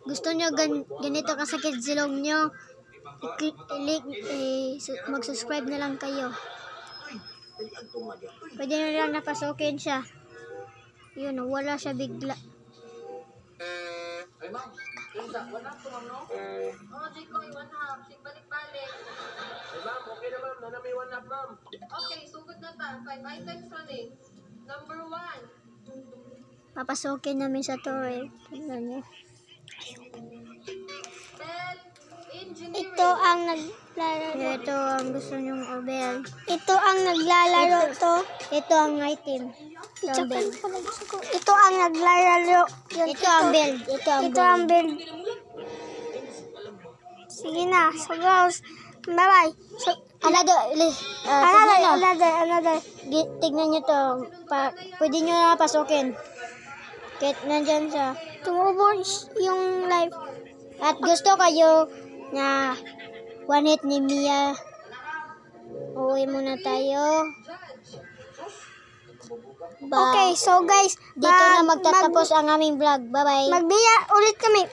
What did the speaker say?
gusto nyo ganito kasakit silong nyo, mag-subscribe na lang kayo. Pwede nyo lang napasukin siya. Yun, wala siya bigla. Ay, ma'am. One half to, ma'am, no? Oo, Jayco, one half. Balik-balik. Ay, ma'am, okay na, ma'am. Nana may one half, ma'am. Okay, sugod na ta. 5 items running. Number 1. Papasukin namin sa tour. Tingnan nyo. Ito ang naglalaro. Ito ang gusto nyong Obel. Ito ang naglalaro to. Ito ang item. Ito ang naglalaro. Ito ang build. Ito ang build. Sige na. So girls, bye-bye. So, another. Tignan nyo to. Pwede nyo na pasukin. Kahit nandyan siya. Tumubo yung live. At gusto kayo na one hit ni Mia. Uwi muna tayo. Okay, so guys, dito na magtatapos ang aming vlog. Bye-bye. Magbiya ulit kami.